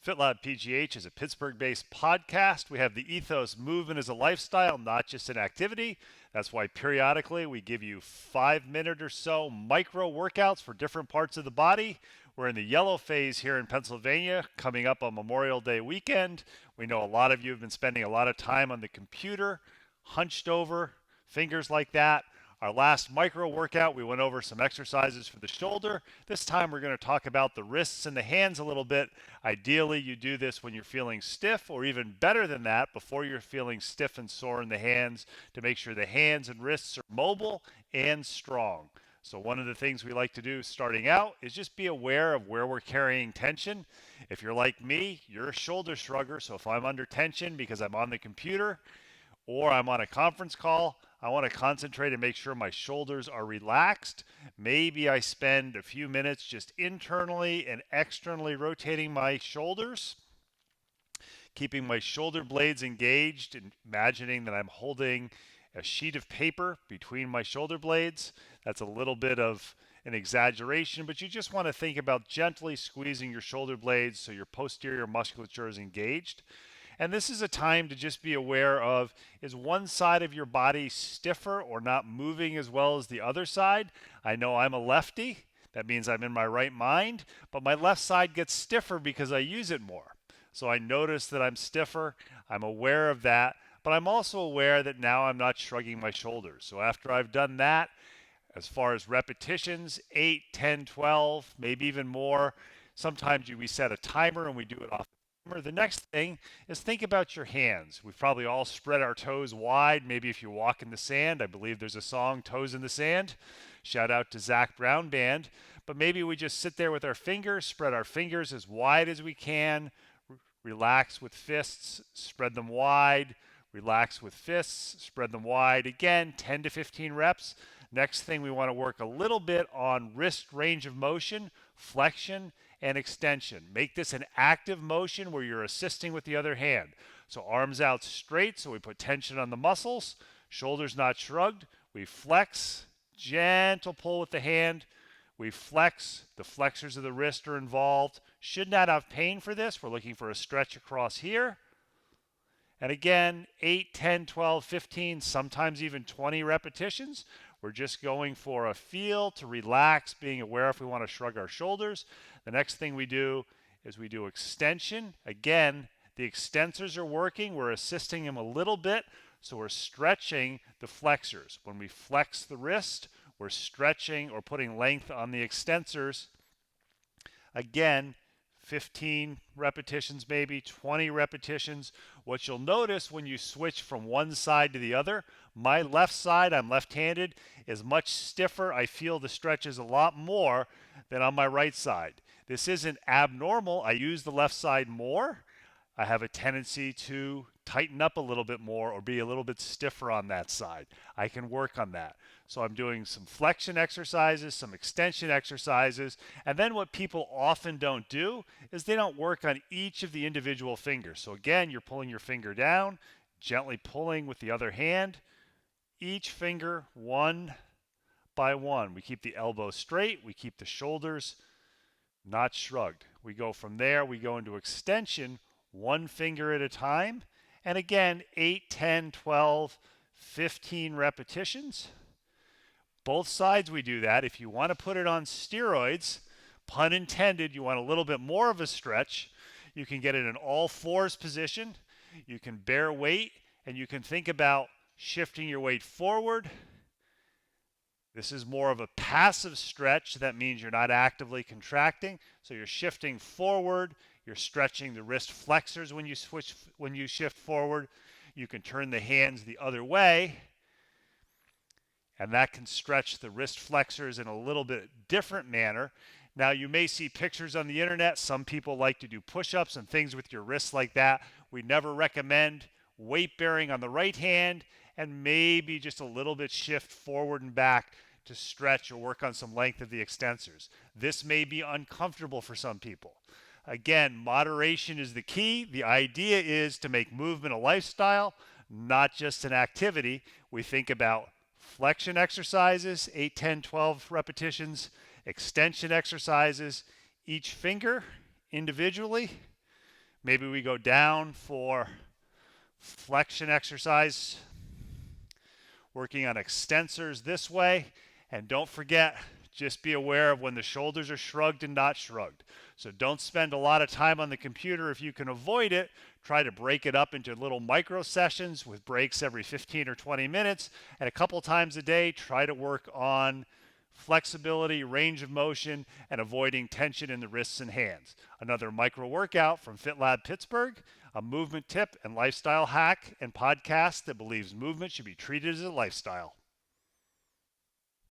FitLab PGH is a Pittsburgh-based podcast. We have the ethos movement as a lifestyle, not just an activity. That's why periodically we give you 5 minute or so micro workouts for different parts of the body. We're in the yellow phase here in Pennsylvania, coming up on Memorial Day weekend. We know a lot of you have been spending a lot of time on the computer, hunched over, fingers like that. Our last micro workout, we went over some exercises for the shoulder. This time we're going to talk about the wrists and the hands a little bit. Ideally, you do this when you're feeling stiff, or even better than that, before you're feeling stiff and sore in the hands, to make sure the hands and wrists are mobile and strong. So one of the things we like to do starting out is just be aware of where we're carrying tension. If you're like me, you're a shoulder shrugger, so if I'm under tension because I'm on the computer or I'm on a conference call, I want to concentrate and make sure my shoulders are relaxed. Maybe I spend a few minutes just internally and externally rotating my shoulders, keeping my shoulder blades engaged and imagining that I'm holding a sheet of paper between my shoulder blades. That's a little bit of an exaggeration, but you just want to think about gently squeezing your shoulder blades so your posterior musculature is engaged. And this is a time to just be aware of, is one side of your body stiffer or not moving as well as the other side? I know I'm a lefty. That means I'm in my right mind, but my left side gets stiffer because I use it more. So I notice that I'm stiffer. I'm aware of that, but I'm also aware that now I'm not shrugging my shoulders. So after I've done that, as far as repetitions, 8, 10, 12, maybe even more, sometimes we set a timer and we do it off. The next thing is think about your hands. We've probably all spread our toes wide. Maybe if you walk in the sand, I believe there's a song, Toes in the Sand. Shout out to Zach Brown Band. But maybe we just sit there with our fingers, spread our fingers as wide as we can, relax with fists, spread them wide, relax with fists, spread them wide. Again, 10 to 15 reps. Next thing, we want to work a little bit on wrist range of motion, flexion, and extension. Make this an active motion where you're assisting with the other hand. So arms out straight, so we put tension on the muscles. Shoulders not shrugged. We flex, gentle pull with the hand. We flex, the flexors of the wrist are involved. Should not have pain for this. We're looking for a stretch across here. And again, 8, 10, 12, 15, sometimes even 20 repetitions. We're just going for a feel to relax, being aware if we want to shrug our shoulders. The next thing we do is we do extension. Again, the extensors are working. We're assisting them a little bit, so we're stretching the flexors. When we flex the wrist, we're stretching or putting length on the extensors. Again, 15 repetitions, maybe 20 repetitions. What you'll notice when you switch from one side to the other, my left side, I'm left-handed, is much stiffer. I feel the stretches a lot more than on my right side. This isn't abnormal. I use the left side more. I have a tendency to tighten up a little bit more or be a little bit stiffer on that side. I can work on that. So I'm doing some flexion exercises, some extension exercises, and then what people often don't do is they don't work on each of the individual fingers. So again, you're pulling your finger down, gently pulling with the other hand, each finger one by one. We keep the elbow straight, we keep the shoulders not shrugged. We go from there, we go into extension, one finger at a time. And again, 8, 10, 12, 15 repetitions. Both sides we do that. If you want to put it on steroids, pun intended, you want a little bit more of a stretch, you can get it in all fours position. You can bear weight, and you can think about shifting your weight forward. This is more of a passive stretch. That means you're not actively contracting. So you're shifting forward. You're stretching the wrist flexors when you shift forward. You can turn the hands the other way, and that can stretch the wrist flexors in a little bit different manner. Now, you may see pictures on the internet. Some people like to do push-ups and things with your wrists like that. We never recommend weight bearing on the right hand, and maybe just a little bit shift forward and back to stretch or work on some length of the extensors. This may be uncomfortable for some people. Again, moderation is the key. The idea is to make movement a lifestyle, not just an activity. We think about flexion exercises, 8, 10, 12 repetitions, extension exercises, each finger individually, Maybe we go down for flexion exercise, working on extensors this way. And don't forget, just be aware of when the shoulders are shrugged and not shrugged. So don't spend a lot of time on the computer if you can avoid it. Try to break it up into little micro sessions with breaks every 15 or 20 minutes. And a couple times a day, try to work on flexibility, range of motion, and avoiding tension in the wrists and hands. Another micro workout from FitLab Pittsburgh, a movement tip and lifestyle hack and podcast that believes movement should be treated as a lifestyle.